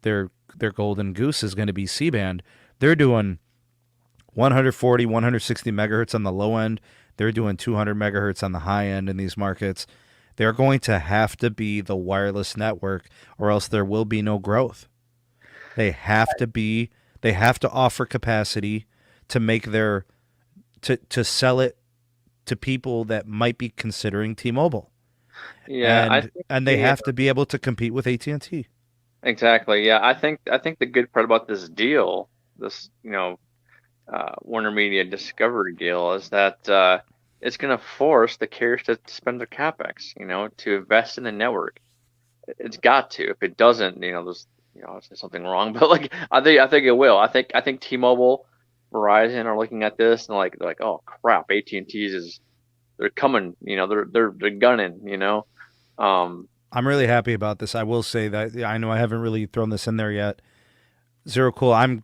their golden goose is going to be C-band. They're doing 140, 160 megahertz on the low end. They're doing 200 megahertz on the high end in these markets. They're going to have to be the wireless network, or else there will be no growth. They have to offer capacity to make to sell it to people that might be considering T-Mobile. Yeah, and they have to be able to compete with AT&T. exactly. Yeah, I think the good part about this deal, this Warner Media Discovery deal, is that it's going to force the carriers to spend their capex, to invest in the network. It's got to. If it doesn't, there's something wrong. But like, I think it will. I think T-Mobile, Verizon are looking at this and they're like, oh crap, AT&T's they're coming. They're gunning. I'm really happy about this. I will say that I know I haven't really thrown this in there yet. Zero Cool. I'm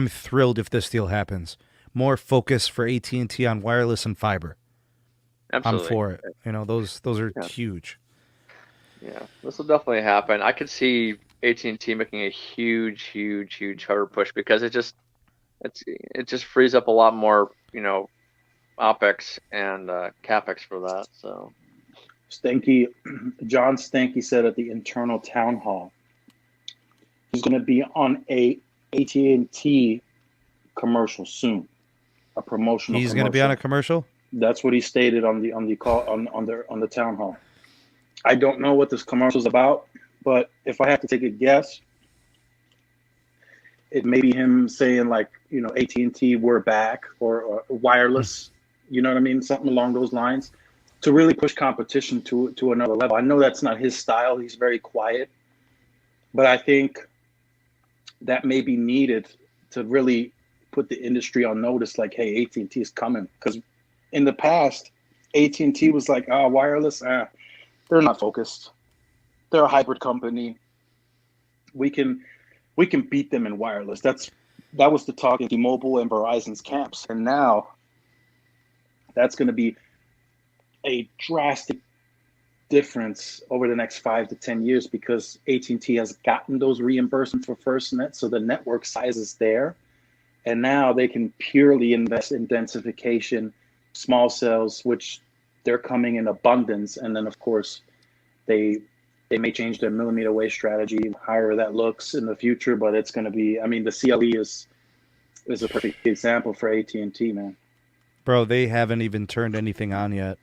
thrilled if this deal happens. More focus for AT&T on wireless and fiber. Absolutely. I'm for it. Those are Yeah. huge. Yeah, this will definitely happen. I could see AT&T making a huge, huge, huge hard push because it just frees up a lot more, OpEx and CapEx for that. So John Stanky said at the internal town hall, he's going to be on a AT&T commercial soon, a promotional. He's going to be on a commercial. That's what he stated on the call on the town hall. I don't know what this commercial is about, but if I have to take a guess, it may be him saying like, AT&T, we're back, or wireless, you know what I mean? Something along those lines to really push competition to another level. I know that's not his style. He's very quiet, but I think that may be needed to really put the industry on notice. Like, hey, AT&T is coming. Because in the past, AT&T was like, wireless, they're not focused. They're a hybrid company. We can beat them in wireless. That was the talk in T-Mobile and Verizon's camps. And now that's going to be a drastic difference over the next 5 to 10 years because AT&T has gotten those reimbursements for FirstNet, so the network size is there. And now they can purely invest in densification, small cells, which they're coming in abundance. And then, of course, they may change their millimeter wave strategy, however that looks in the future. But it's going to be, the CLE is a perfect example for AT&T, man. Bro, they haven't even turned anything on yet.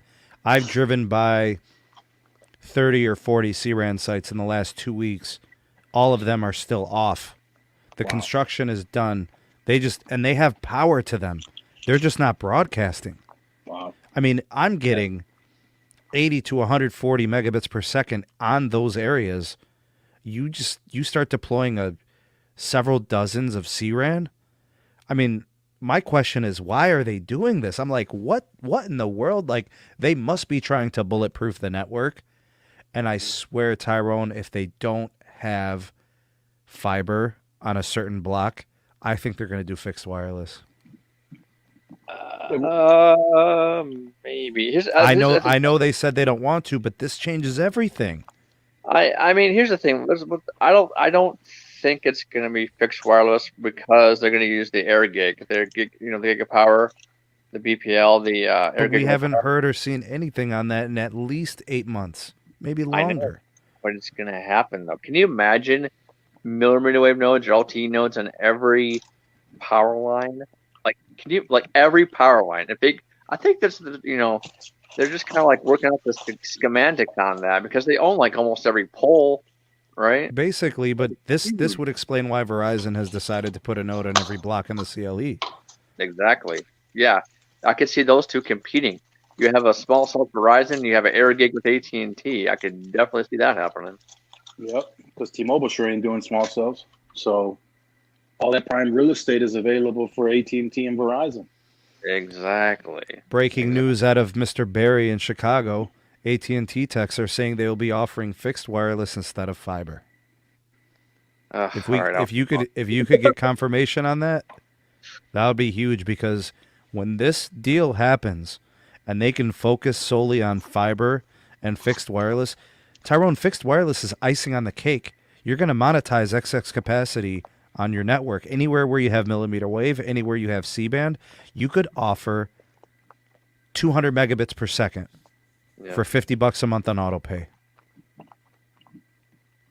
I've driven by 30 or 40 CRAN sites in the last 2 weeks. All of them are still off. The construction is done. They have power to them. They're just not broadcasting. Wow. I'm getting 80 to 140 megabits per second on those areas. You start deploying several dozens of CRAN. My question is, why are they doing this? I'm like, what in the world? Like, they must be trying to bulletproof the network. And I swear, Tyrone, if they don't have fiber on a certain block, I think they're going to do fixed wireless. Maybe. I know they said they don't want to, but this changes everything. Here's the thing. I don't think it's going to be fixed wireless because they're going to use the air gig, the gig of power, the BPL, the air but gig. We haven't heard or seen anything on that in at least 8 months, maybe longer. But it's going to happen though. Can you imagine millimeter wave nodes or LTE nodes on every power line? Like every power line? I think that's they're just kind of like working out the schematics on that because they own like almost every pole. Right. Basically, but this would explain why Verizon has decided to put a node on every block in the CLE. Exactly. Yeah, I could see those two competing. You have a small cell Verizon, you have an air gig with AT&T. I could definitely see that happening. Yep, because T-Mobile sure ain't doing small cells, so all that prime real estate is available for AT&T and Verizon. Exactly. Breaking news out of Mr. Barry in Chicago. AT&T techs are saying they will be offering fixed wireless instead of fiber. If you could get confirmation on that, that would be huge because when this deal happens and they can focus solely on fiber and fixed wireless, Tyrone, fixed wireless is icing on the cake. you're going to monetize excess capacity on your network. Anywhere where you have millimeter wave, anywhere you have C-band, you could offer 200 megabits per second for $50 a month on autopay.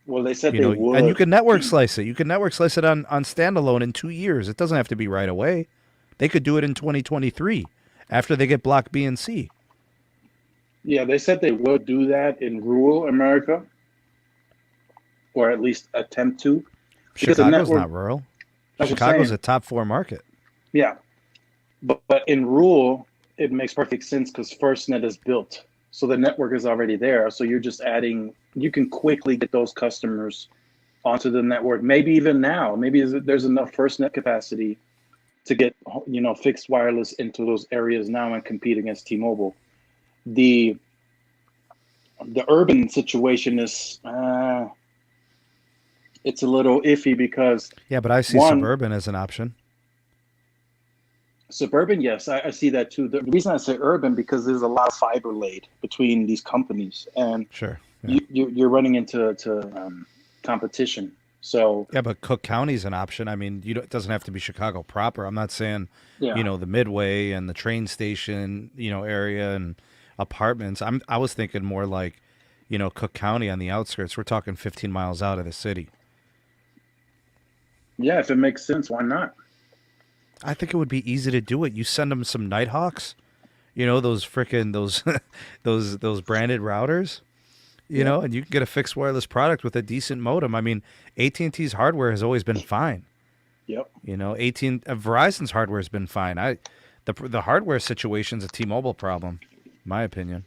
Well, they said they would. And you can network slice it. You can network slice it on standalone in 2 years. It doesn't have to be right away. They could do it in 2023 after they get Block B and C. Yeah, they said they would do that in rural America, or at least attempt to. Chicago's not rural. Chicago's a top 4 market. Yeah, but in rural, it makes perfect sense because FirstNet is built. So the network is already there. So you're just adding, you can quickly get those customers onto the network. Maybe even now, maybe there's enough FirstNet capacity to get, fixed wireless into those areas now and compete against T-Mobile. The urban situation is, it's a little iffy because. Yeah, but I see suburban as an option. Suburban, yes, I see that too. The reason I say urban because there's a lot of fiber laid between these companies, and sure, yeah. you're running into competition. So yeah, but Cook County's an option. I mean, it doesn't have to be Chicago proper. I'm not saying the Midway and the train station area and apartments. I was thinking more like Cook County on the outskirts. We're talking 15 miles out of the city. Yeah, if it makes sense, why not? I think it would be easy to do it. You send them some Nighthawks, those frickin' those branded routers, and you can get a fixed wireless product with a decent modem. I mean, AT&T's hardware has always been fine. Yep. Verizon's hardware has been fine. The hardware situation's a T-Mobile problem, in my opinion.